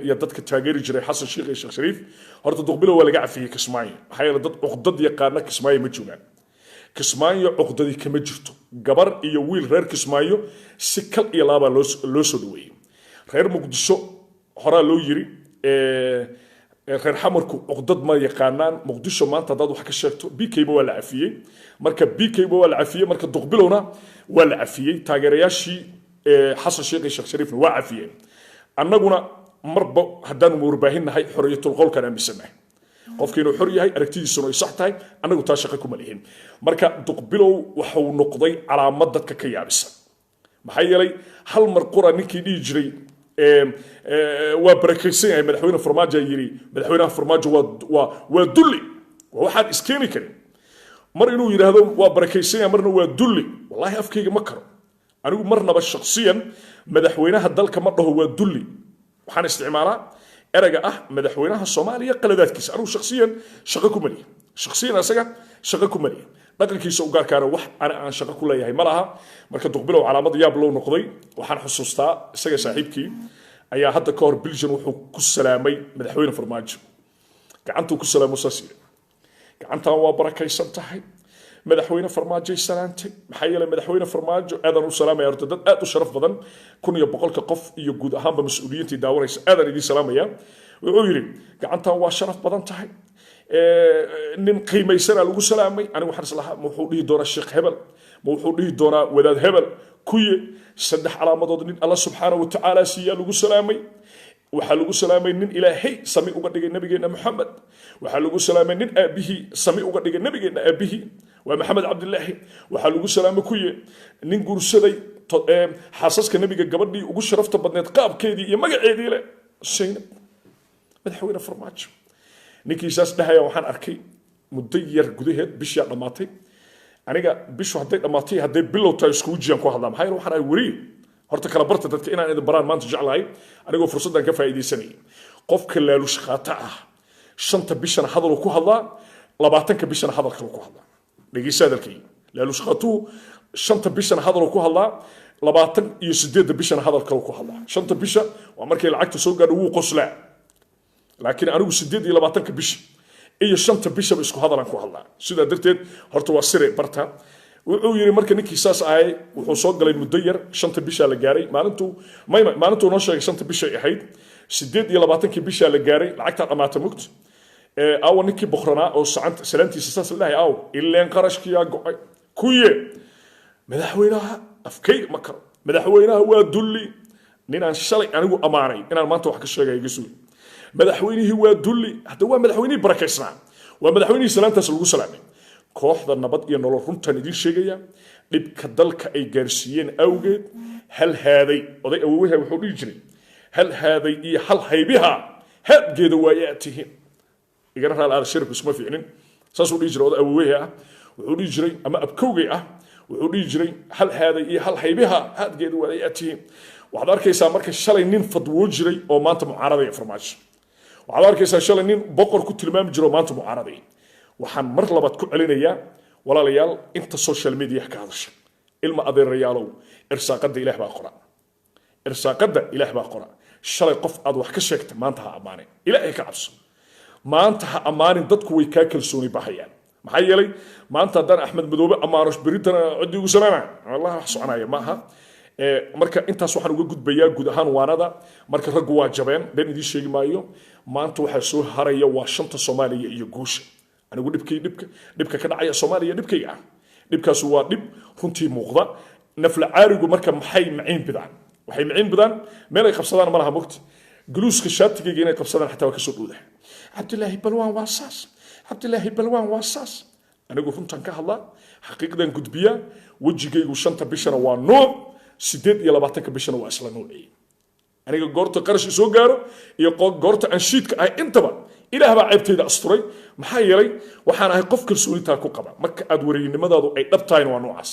يا دتك تاجر جري حسن شيخ الشيخ شريف هرت Duqbilow ولا قاعد فيه Kismaayo حيل ضد عقدة يقارن Kismaayo مجمع Kismaayo عقدة كم جرته جبر يويل غير Kismaayo سكال يلعب لوس دوي غير مقدسو هرا لو يري غير حمركو عقدة ما يقارنان مقدسو ما تضاد وحكي شرته بيكي بو ولا عفية مركب بيكي بو ولا عفية مركب Duqbilowna ولا عفية تاجر ياشي حسن شيخ الشيخ شريف وعفية annaguna marba hadaan murbaahinnahay xoriyatul qowlka aaminsanay qofkiinu xor yahay aragtidiisuna ay sax tahay annagu taa shaqo kuma lihin marka Duqbilow waxa uu noqday calaamad dadka ka yaabisa maxay yeelay hal mar qura ninkii dhigi jiray waa barakaysan yahay madaxweyne farmaajo yiri madaxweynaha farmaajo waa dulli waxaad iskeeni karin mar inuu yiraahdo waa barakaysan yahay marna waa dulli wallahi afkayga ma karo anigu marnaba shakhsiyan madaxweynaha dalka ma dhaho waa dulli waxaan isticmaalaa erayga madaxweynaha Soomaaliya qaladaadkiisa anigu shakhsiyan shaqo ku maliya shakhsiyan asaga shaqo ku maliya dhaqankiisa u gaarkaana wax aan shaqo ku leeyahay malaha marka Duqbilow calaamad yaab loo noqday waxaan xusuustaa isaga saaxiibkii ayaa hadda ka hor Belgium wuxuu ku salaamay madaxweyne farmaajo gacantu ku salaamo saasiir gacantan waa barakaysan tahay madaxweyne farmaajo salaantay maxay yeelay madaxweyne farmaajo aadan u salaamay horta dad aad u sharaf badan 100 qof iyo guud ahaanba mas'uuliyiintii daawanaysa aadan idin salaamaya wuxuu yiri gacantan waa sharaf badan tahay nin qiimaysan lagu salaamay anigu waxaan islahaa wuxuu dhihi doonaa sheekh hebel wuxuu dhihi doonaa wadaad hebel kuye saddex calaamadood nin Allah subhanahu wa ta'ala siya lagu salaamay waxa lagu salaamay nin ilaahay sami uga dhigay nabigeena Muhammad waxa lagu salaamay nin aabihi sami uga dhigay nabigeena aabihi waa Maxamed Cabdullaahi waxa lagu salaamay kuye nin guursaday xaasaska nabiga gabadhii ugu sharafta badneed qaabkeedii iyo magaceedii le Zaynab madaxweyne farmaajo ninkiisaas dhahaya waxaan arkay muddo yar gudaheed bishii dhamaatay aniga bishu hadday dhamaatay hadday bilowta isku jiyaan ku hadlaa maxay waxaan ay wari horta kala barta dadka inaan idin baraan maanta jeclahay anigoo fursadan ka faa'iideysanay qofka laalush qaata shanta bishan hadal ku hadlaa 20ka bishan hadal kale ku hadlaa dhageysadalkii laalush qaatu shanta bishan hadal ku hadlaa 28 bishan hadal kale ku hadlaa shanta bisha waa markay lacagta soo gaadho wuu qoslaa laakiin anigu 28ka bish iyo shanta bisha isku hadalan ku hadlaa sida darteed horta waa sire barta wuxuu yiri marka ninkii saas ahay wuxuu soo galay muddo yar shanta bisha la gaaray maalintu noo sheegay shanta bisha ay ahayd 28 bisha la gaaray lacagta dhamaatay mugt aw ninkii boqorana oo salaantiisa saas leeyahay aw ileen qarashkiya go'ay kuye madaxweynaha afkay ma karo madaxweynaha waa dulli ninaan shalay anigu amaanay inaan maanta wax ka sheegay gisuul madaxweynihii waa dulli hada waa madaxweynihii barakaysnaa waa madaxweynihii salaantaas lagu salaamay kooxda nabad iyo nolol runtan idin sheegaya dhibka dalka ay gaarsiiyeen awgeed hal haaday oday awoowaha wuxuu dhigi jiray hal haaday iyo hal haybiha hadgeeda waayaatihiin igana raal aad shirku isma fiicnin saasuu dhigi jiray oday awoowaha wuxuu dhigi jiray ama abkowgay wuxuu dhigi jiray hal haaday iyo hal haybiha hadgeeda waayaatihiin waxaad arkaysaa marka shalay nin fadwo jiray oo maanta mucaarada iyo farmaajo waxaad arkaysaa shalay nin boqor ku tilmaami jiro maanta mucaarada waxaan mar labaad ku celinayaa walaalayaal inta social media ka hadasha ilma adeerayaalow irsaaqada ilaah baa qora irsaaqada ilaah baa qora shalay qof aad wax ka sheegtay maanta ha amaanin ilaahay ka cabso maanta ha amaanin dadku way ka kalsooni bahayaan maxay yeelay maanta haddaan axmed madoobe amaano biritan cidi ugu salaama wallahi wax soconaya maaha marka intaas waxaan uga gudbayaa guud ahaan waanada marka raggu waa jabeen been idin sheegi maayo maanta waxa soo haraya waa shanta Soomaaliya iyo guusha anigu dhibka ka dhacaya Soomaaliya dhibkayga dhibkaas waa dhib runtii muuqda nafla caarigu marka maxay maciin bidaan waxay maciin bidaan meel ay qabsadaan malaha mugti guluuska shaatiga inay qabsadaan xataa waa ka soo dhowdahay Cabdullaahi Balwaan waa saas Cabdullaahi Balwaan waa saas anigu runtan ka hadlaa xaqiiqdan gudbiya wajigaygu shanta bishana waa nooc 28 bishana waa isla noocii aniga goorta qarash soo gaaro iyo goorta anshiidka ay intaba ilaah baa ceebtayda asturay maxaa yeelay waxaan ahay qof kalsoonitaa ku qaba marka aad wariyinimadaadu ay dhabtahay waa noocaas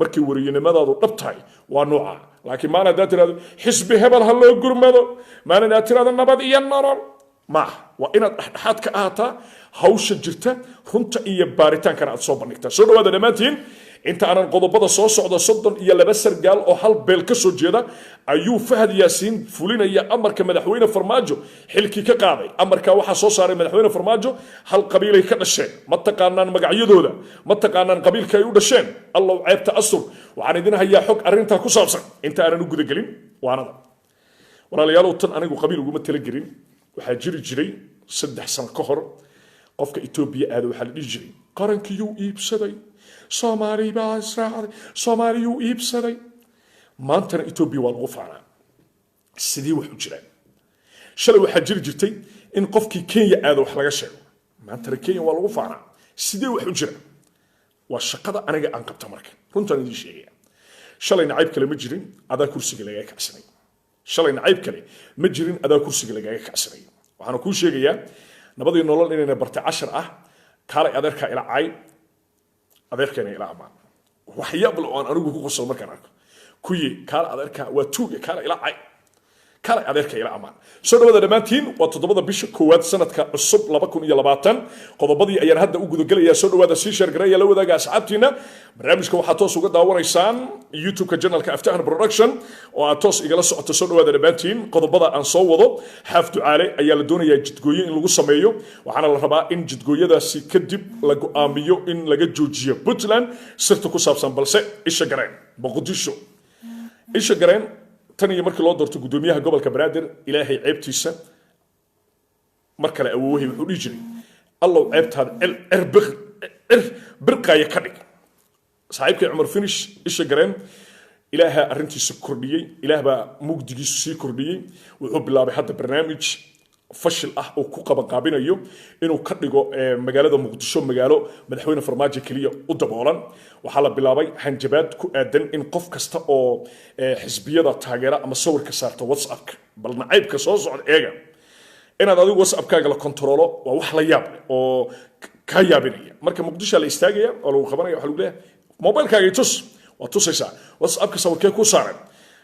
markii wariyinimadaadu dhabtahay waa nooca laakiin maana daa tiraado xisbi hebel ha loo gurmado maana daa tiraado nabad iyo nolol ma waa inaad dhaxdhaxaad ka ahaataa hawsha jirta runta iyo baaritaankana aad soo bandhigtaa soo dhawaada dhammaantiin inta aanan qodobada soo socda 32 sargaal oo hal beel ka soo jeeda ayuu Fahad Yaasiin fulinaya amarka madaxweyne Farmaajo xilkii ka qaaday amarka waxa soo saaray madaxweyne Farmaajo hal qabiilay ka dhasheen ma taqaanaan magacyadooda ma taqaanaan qabiilka ay u dhasheen Allah ceebta asur waxaan idin hayaa xog arinta ku saabsan inta aanan u guda galin waanada walaalayaal tan anigu qabiil ugu ma tala gelin waxa jiri jiray 3 sano ka hor qofka Itoobiya aad waxa la dhigi jiray qarankii uu iibsaday Soomaali baa israacday Soomaali uu iibsaday maantana Itoobiya waa lagu faanaa sidii wax u jiraan shalay waxa jiri jirtay in qofkii Kenya aad wax laga sheego maantana Kenya waa lagu faanaa sidii wax u jiraan waa shaqada aniga aan qabta markan runtan idin sheegaya shalay nacayb kale ma jirin adaa kursiga laga kacsanay shalay nacayb kale ma jirin adaa kursiga laga kacsanay waxaan ku sheegayaa nabadii nolol inay bartay 10 ah kaalay adeerka ila caay adeerkeena ila amaan waxyaabo aan anigu ku qosol markaan arko kuyi kaal adeerka waa tuuga kaala ila caay kaala adeerka ila amaan soo dhawaada dhamaantiin waa 7 bisha koowaad sanadka cusub 2020 qodobadii ayaan hadda u gudagalaya soo dhawaada si share gareeya la wadaaga asxaabtiina barnaamijka waxa toos uga daawanaysaan YouTube channelka Aftahan Production oo aad toos igala socoto soo dhawaada dhamaantiin qodobada aan soo wado xaaf ducaale ayaa la doonayaa jidgooyin in lagu sameeyo waxaana la rabaa in jidgooyadaasi kadib la go'aamiyo in laga joojiyo Puntland sirta ku saabsan balse isha gareen Muqdisho isha gareen tan iyo markii loo doorto gudoomiyaha gobolka Banaadir Ilaahay ceebtiisa markale awoowahay wuxuu dhigi jiray Allah ceebtaada birqaya ka dhig saaxiibkay Umar Finish isha gareen Ilaahay arintiisa kordhiyay Ilaah baa mugdigiisu sii kordhiyay wuxuu bilaabay hadda barnaamij fashil ah oo ku qaban qaabinayo inuu ka dhigo magaalada Muqdisho magaalo madaxweyne Farmaajo kaliya u daboolan waxa la bilaabay hanjabaad ku aadan in qof kasta oo xisbiyada taageera ama sawirka saarto WhatsApp bal nacaybka soo socda eega inaad adigu WhatsApp-kaaga la kontrolo waa wax la yaab oo ka yaabinaya marka Muqdisho la istaagaya oo lagu qabanaya waxa lagu leeyahay mobilkaaga tus waa tusaysaa WhatsApp-ka sawirkee ku saaran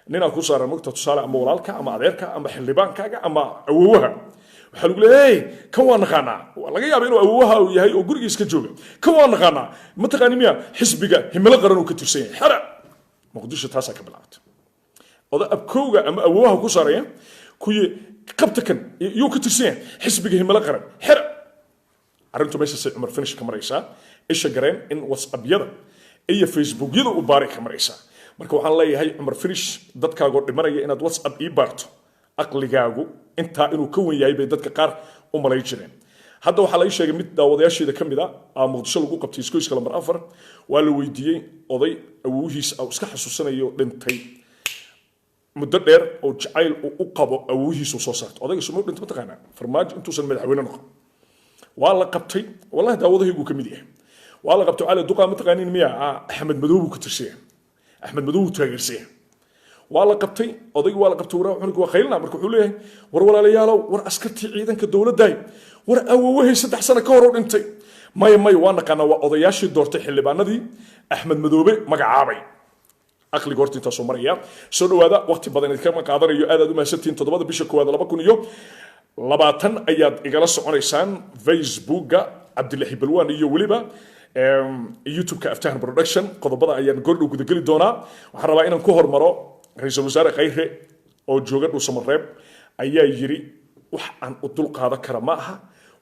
nina ku saaran mugta tusaale ama walaalka ama adeerka ama xildhibaankaaga ama awoowaha waxa lagu leeyahay kan waa naqaanaa laga yaabo inuu awoowaha uu yahay oo gurigiisa ka jooga kan waa naqaanaa ma taqaani miya xisbiga himilo qaran uu ka tirsan yahay xara Muqdisho taas ka bilaabtay oda abkowga ama awoowaha ku saaraya kuyi qabta kan iyo ka tirsan yahay xisbiga himilo qaran xara arintu meesha si Umar Finish ka maraysa isha gareen in WhatsApp-yada iyo Facebook-yada u baaray ka maraysa marka waxaan leeyahay Umar Finish dadkaaga dhimanaya inaad WhatsApp ii baarto aqligaagu inta inuu ka wan yahay bay dadka qaar u malay jireen hadda waxa la sheegay mid daawadayaasheeda kamid ah Muqdisho lagu qabtay iskooyska lambar 4 waa la weydiiyay oday awoohiis oo iska xasuusanayo dhintay muddo dheer oo jacayl u qabo awoohiis soo saarto odayga soo dhintay ma taqaanaa Farmaajo intuusan madaxweyne noqon waa la qabtay wallahi daawadahaygu kamid yahay waa la qabtay cali duqa ma taqaanin miya Axmed Madow ku tirsan أحمد مدوه تاجرسيه والله قبتي أضيق والله قبتي وراه عنك وخيلنا مركو حليه ولا ليالو ور أسكتي عيدا كدولة داي ور أوه سد حسنا كورو أنتي ما وانا كان وأضياش الدور تحل باندي أحمد مدوبي مقعابي أخلي قرتي تصومريا سنو هذا وقت بدن كم قادر يؤدى دوما 60 تضبط بيشك هذا لبكون يوم لباتن أياد إجلاس عنيسان فيسبوك عبد الله بلوان يوليبا يوتيوب كأفتحن برودكشن قضبضة أيام قرنوا كده قلي دونا وحربا إنهم كهر مرة رئيس الوزراء غيره أو جوجر وسمرب أيام يجري وحن أطلق هذا كرماها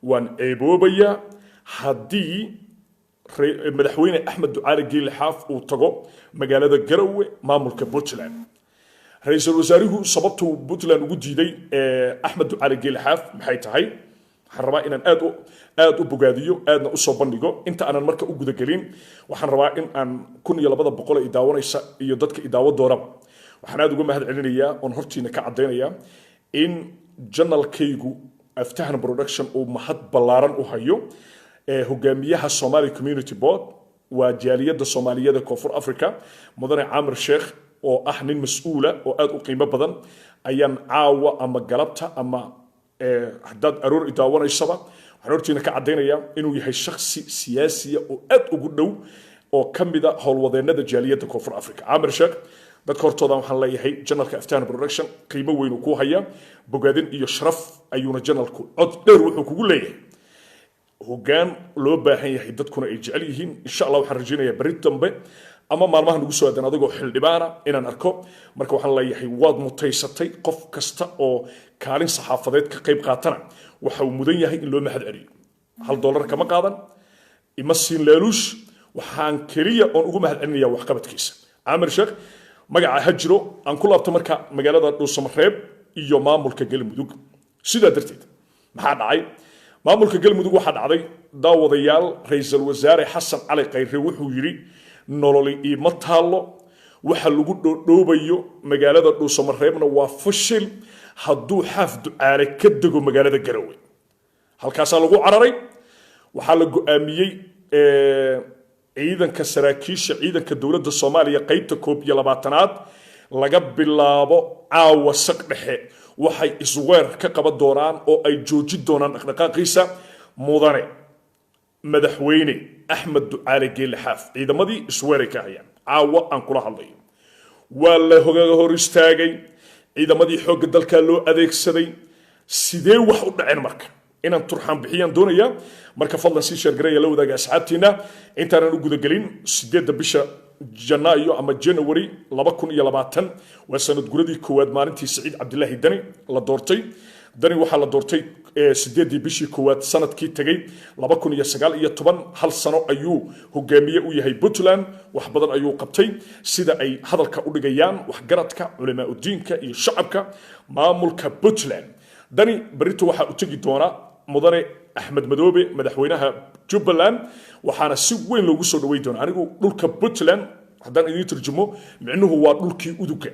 وان أبوبيا هدي مدحوين أحمد دعالي جيل حاف وطقو مقالة الجروة مامل كبوتلان رئيس الوزراء صببته بوتلان وجدي أحمد دعالي جيل حاف بحيث حربا إن aad u bogaadiyo aadna u soo bandhigo inta aanan marka u guda galin waxaan rabaa in aan 1200 ay daawanaysa iyo dadka idaawo dooraba waxaan aad uga mahad celinayaa on hortiina ka cadeynaya in channelkaygu Aftahan Production oo mahad ballaaran u hayo hogaamiyaha Somali Community Board waa jaaliyada Soomaaliyada Koonfur Afrika mudane Amir Sheikh oo ah nin mas'uula oo aad u qiimo badan ayaan caawa ama galabta ama haddaad aroor idaawanaysa حنورتينا كعدينيا إنه يهي شخص سياسي وأد وجودو أو كمدا هالوضعنا ده جالية كوفر أفريقيا عامر شك ذكرت هذا محل يهي جنرال كأفتان برودكشن قيمة وينو كو هيا بقادين يشرف أيونا جنرال كو أدر وحكوا ليه هو كان لو باهي يهي دتكونا إجعليهن إن شاء الله وحرجينا يا بريد تنبه ama maalmaha nagu soo aadan adigoo xildhibaana inaan arko marka waxaan leeyahay waad mutaysatay qof kasta oo kaalin saxaafadeed ka qayb qaatana waxa uu mudan yahay in loo mahad celiyo $1 kama qaadan ima siin laaluush waxaan kaliya oon ugu mahad celinayaa waxqabadkiisa Aamir Sheekh magaca hajiro aan ku laabto marka magaalada Dhuusamareeb iyo maamulka Galmudug sida darteed maxaa dhacay maamulka Galmudug waxa dhacday daawadayaal ra'iisul wasaare Xasan Cali Khayre wuxuu yiri nololi ima taalo waxa lagu dhoobayo magaalada Dhuusamareebna waa fashil hadduu xaaf ducaale ka dego magaalada Garowe halkaas lagu cararay waxa la go'aamiyay ciidanka saraakiisha ciidanka dawladda Soomaaliya qaybta 12aad laga bilaabo caawa saqdhexe waxay isweer ka qaban doonaan oo ay joojin doonaan dhaqdhaqaaqiisa mudane madaxweyne Axmed Ducaale Geelle Xaaf ciidamadii isweeray ka hayaan caawa aan kula hadlayo waa la hor istaagay ciidamadii xoogga dalka loo adeegsaday sidee wax u dhaceen marka inaan turxaan bixiyaan doonaya marka fadlan si share gareeya la wadaaga asxaabtiina intaan u guda galin 8 bisha Janaayo ama January 2020 waa sanad guradii koowaad maalintii Saciid Cabdullaahi Dani la doortay dani waxa la doortay 8 bishii koowaad sanadkii tagay 2019 hal sano ayuu hogaamiye u yahay Puntland wax badan ayuu qabtay sida ay hadalka u dhigayaan wax garadka culimaa u diinka iyo shacabka maamulka Puntland dani barito waxa u tagi doona mudane Axmed Madoobe madaxweynaha Jubbaland waxaana si weyn loogu soo dhaweey doona anigu dhulka Puntland haddaan idin turjumo micnuhu waa dhulkii uduga